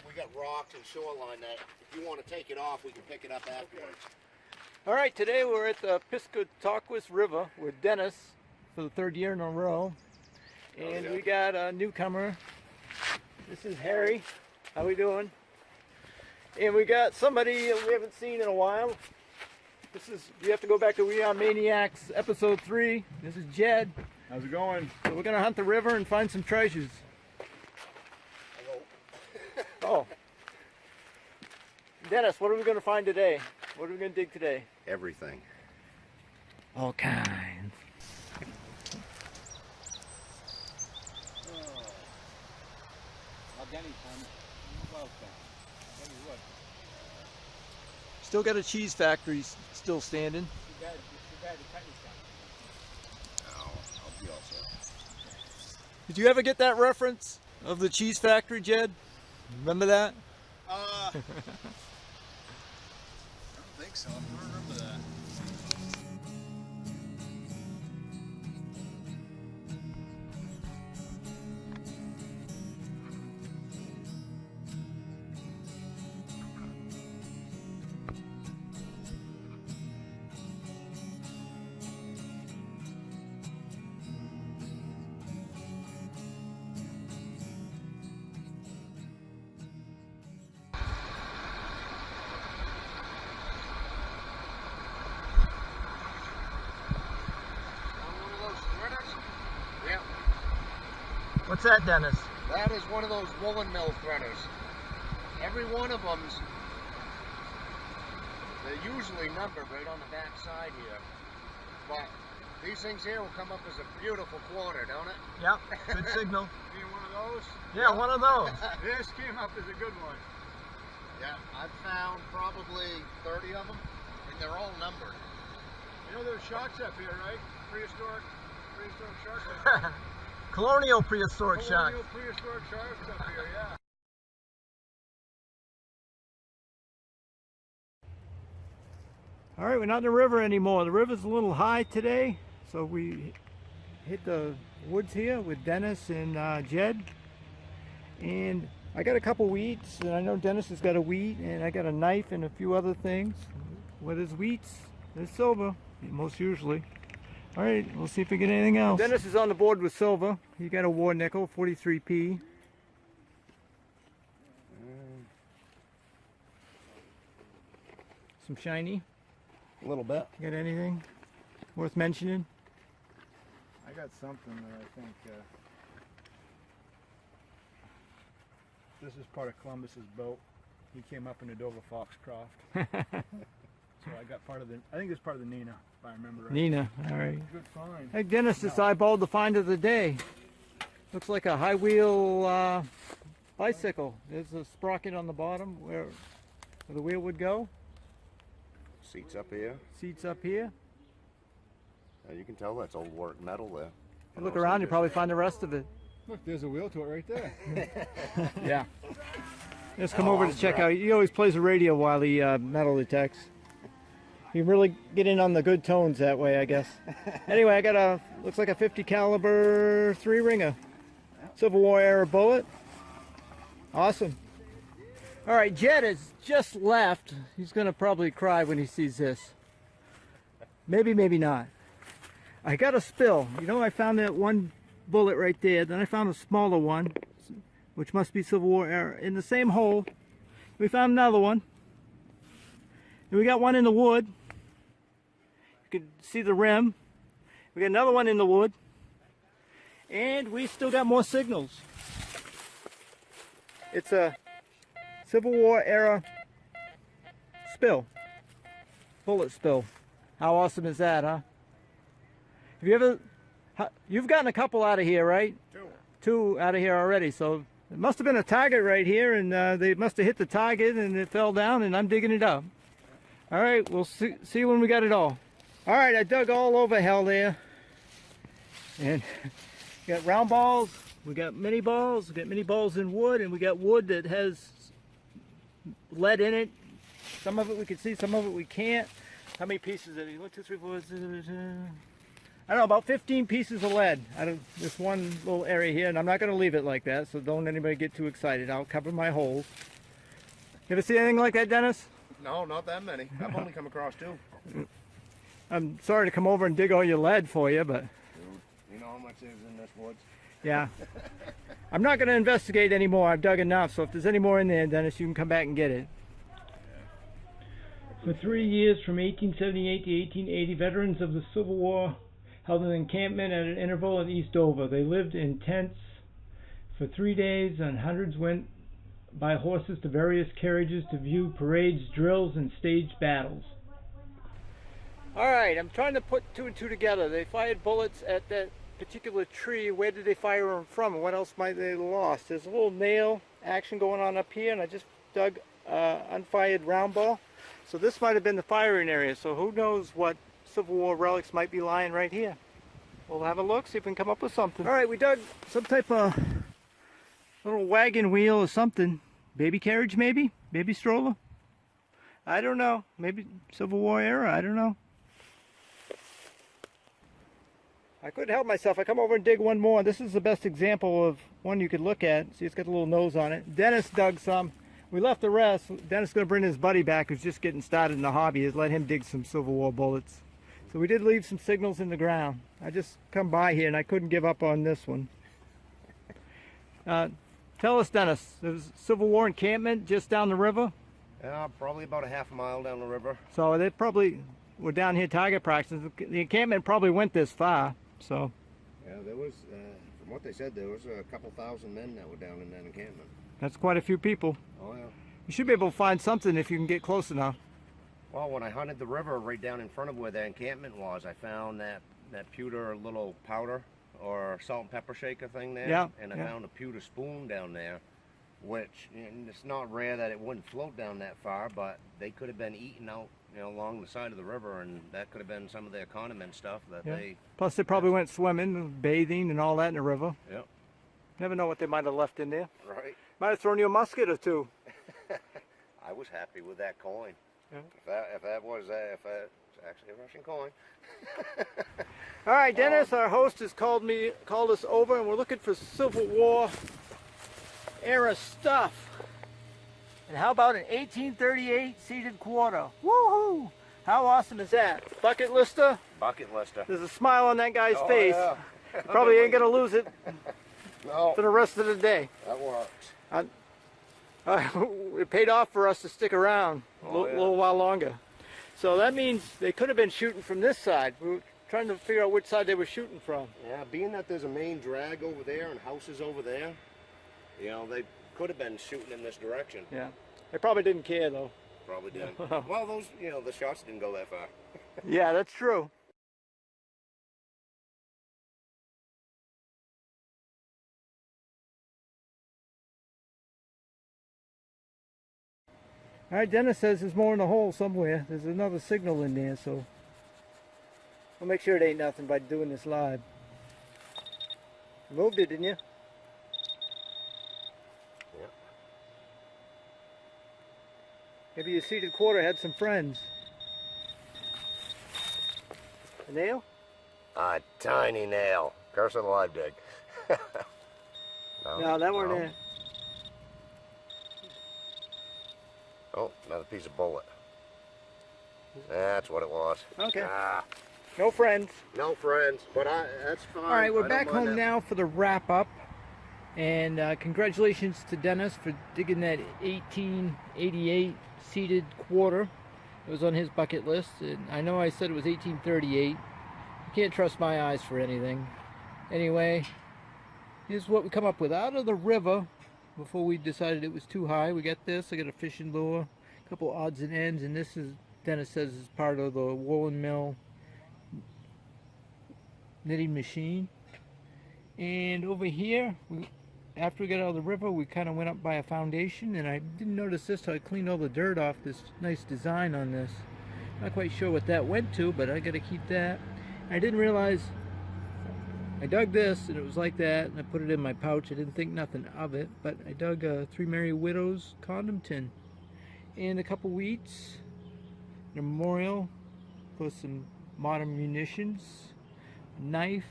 We got rocks and shoreline that if you want to take it off, we can pick it up afterwards. All right, today we're at the Piscataquis River with Dennis for the third year in a row. And we got a newcomer. This is Harry. How we doing? And we got somebody we haven't seen in a while. You have to go back to We Are Maniacs episode 3. This is Jed. How's it going? So we're gonna hunt the river and find some treasures. Oh. Dennis, what are we going to find today? What are we going to dig today? Everything. All kinds. Still got a cheese factory still standing. I'll be all set. Did you ever get that reference of the cheese factory, Jed? Remember that? I don't think so. I don't remember that. What's that, Dennis? That is one of those woolen mill threaders. Every one of them's, they're usually numbered right on the back side here. But these things here will come up as a beautiful quarter, don't it? Yep, good signal. You need one of those? Yeah, one of those. This came up as a good one. Yeah, I've found probably 30 of them, and they're all numbered. You know there's sharks up here, right? Prehistoric sharks up here. Colonial prehistoric sharks. Colonial prehistoric sharks up here, yeah. All right, we're not in the river anymore. The river's a little high today, so we hit the woods here with Dennis and Jed. And I got a couple wheats, and I know Dennis has got a wheat, and I got a knife and a few other things. Where there's wheats, there's silver, most usually. All right, we'll see if we get anything else. Dennis is on the board with silver. He got a war nickel, 43p. Some shiny. A little bit. You got anything worth mentioning? I got something that I think this is part of Columbus's boat. He came up in the Dover Foxcroft. So I got part of I think it's part of the Nina, if I remember right. Nina, all right. Good find. Hey, Dennis just eyeballed the find of the day. Looks like a high wheel bicycle. There's a sprocket on the bottom where the wheel would go. Seats up here. Seats up here. You can tell that's old work metal there. If you look around, you probably find the rest of it. Look, there's a wheel to it right there. Yeah. Let's come over to check out. He always plays the radio while he metal detects. You can really get in on the good tones that way, I guess. Anyway, I got looks like a 50 caliber 3-ringer. Civil War era bullet. Awesome. All right, Jed has just left. He's gonna probably cry when he sees this. Maybe, maybe not. I got a spill. You know, I found that one bullet right there. Then I found a smaller one, which must be Civil War era, in the same hole. We found another one. And we got one in the wood. You can see the rim. We got another one in the wood. And we still got more signals. It's a Civil War era spill. bullet spill. How awesome is that, huh? You've gotten a couple out of here, right? Two out of here already, so it must have been a target right here, and they must have hit the target and it fell down, and I'm digging it up. All right, we'll see when we got it all. All right, I dug all over hell there. And we got round balls, we got mini balls, we got mini balls in wood, and we got wood that has lead in it. Some of it we can see, some of it we can't. How many pieces are there? 1, 2, 3, 4, I don't know, about 15 pieces of lead out of this one little area here, and I'm not going to leave it like that, so don't anybody get too excited. I'll cover my holes. You ever see anything like that, Dennis? No, not that many. I've only come across 2. I'm sorry to come over and dig all your lead for you, but... Dude, you know how much is in this woods? Yeah. I'm not going to investigate anymore. I've dug enough, so if there's any more in there, Dennis, you can come back and get it. For 3 years, from 1878 to 1880, veterans of the Civil War held an encampment at an interval in East Dover. They lived in tents for 3 days, and hundreds went by horses to various carriages to view parades, drills, and staged battles. All right, I'm trying to put 2 and 2 together. They fired bullets at that particular tree. Where did they fire them from, and what else might they have lost? There's a little nail action going on up here, and I just dug unfired round ball. So this might have been the firing area, so who knows what Civil War relics might be lying right here. We'll have a look, see if we can come up with something. All right, we dug some type of little wagon wheel or something. Baby carriage maybe? Baby stroller? I don't know. Maybe Civil War era, I don't know. I couldn't help myself. I come over and dig one more. This is the best example of one you could look at. See, it's got a little nose on it. Dennis dug some. We left the rest. Dennis is going to bring his buddy back who's just getting started in the hobby. Is let him dig some Civil War bullets. So we did leave some signals in the ground. I just come by here and I couldn't give up on this one. Tell us, Dennis, there's Civil War encampment just down the river? Probably about a half a mile down the river. So they probably were down here target practice. The encampment probably went this far. So Yeah, there was, from what they said, there was a couple thousand men that were down in that encampment. that's quite a few people. Oh, yeah. You should be able to find something if you can get close enough. Well, when I hunted the river right down in front of where the encampment was, I found that pewter little powder or salt and pepper shaker thing there. Yeah, And I yeah. found a pewter spoon down there, which, and it's not rare that it wouldn't float down that far, but they could have been eaten out, you know, along the side of the river, and that could have been some of their condiment stuff that Yeah. they... Plus they probably went swimming, bathing and all that in the river. Yep. Never know what they might have left in there. Right. Might have thrown you a musket or two. I was happy with that coin. Yeah. If that's actually a Russian coin. All right, Dennis, our host has called us over, and we're looking for Civil War era stuff. And how about an 1838 seated quarter? Woohoo! How awesome is that? Bucket lister? Bucket lister. There's a smile on that guy's Oh, face. yeah. Probably ain't gonna lose it No, for the rest of the day. that works. It paid off for us to stick around a Oh, yeah. little while longer. So that means they could have been shooting from this side. We were trying to figure out which side they were shooting from. Yeah, being that there's a main drag over there and houses over there, you know, they could have been shooting in this direction. Yeah. They probably didn't care though. Probably didn't. Well, those, you know, the shots didn't go that far. Yeah, that's true. All right, Dennis says there's more in the hole somewhere. There's another signal in there, so we'll make sure it ain't nothing by doing this live. You moved it, didn't you? Yeah. Maybe your seated quarter had some friends. A nail? A tiny nail. Curse of the live dig. No, that weren't it. Oh, another piece of bullet. That's what it was. Okay. Ah, No friends. no friends, but that's fine. All right, we're I don't back mind home that. now for the wrap up. And congratulations to Dennis for digging that 1888 seated quarter. It was on his bucket list. And I know I said it was 1838. You can't trust my eyes for anything. Anyway, here's what we come up with. Out of the river, before we decided it was too high, we got this. I got a fishing lure, a couple odds and ends, and this is Dennis says is part of the woolen mill knitting machine. And over here, after we got out of the river, we kind of went up by a foundation, and I didn't notice this till I cleaned all the dirt off this nice design on this. Not quite sure what that went to, but I got to keep that. I didn't realize I dug this and it was like that, and I put it in my pouch. I didn't think nothing of it, but I dug a Three Merry Widows condom tin and a couple wheats, a memorial, plus some modern munitions, a knife,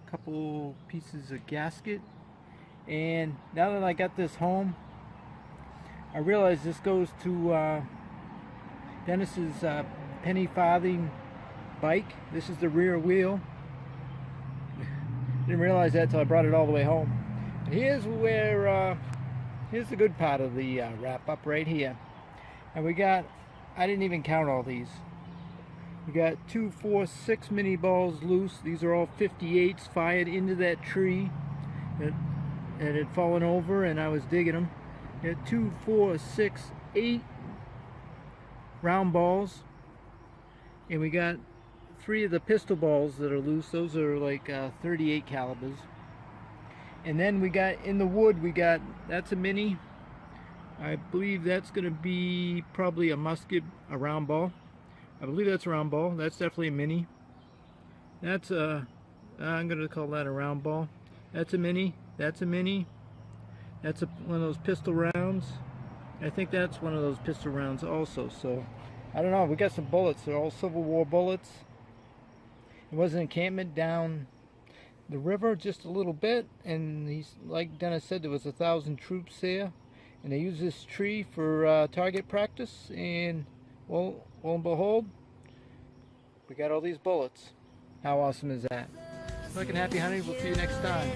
a couple pieces of gasket. And now that I got this home, I realize this goes to Dennis's penny farthing bike. This is the rear wheel. Didn't realize that till I brought it all the way home. And here's where, here's the good part of the wrap up right here. And we got, I didn't even count all these. We got 2, 4, 6 mini balls loose. These are all 58s fired into that tree that had fallen over, and I was digging them. We got 2, 4, 6, 8 round balls. And we got 3 of the pistol balls that are loose. Those are like 38 calibers. And then we got in the wood, we got, that's a mini. I believe that's going to be probably a musket, a round ball. I believe that's a round ball. That's definitely a mini. That's a, I'm going to call that a round ball. That's a mini. That's a mini. That's one of those pistol rounds. I think that's one of those pistol rounds also. So I don't know. We got some bullets. They're all Civil War bullets. It was an encampment down the river just a little bit, and he's, like Dennis said, there was 1,000 troops there, and they used this tree for target practice, and well, lo and behold, we got all these bullets. How awesome is that? Looking happy, honey. We'll see you next time.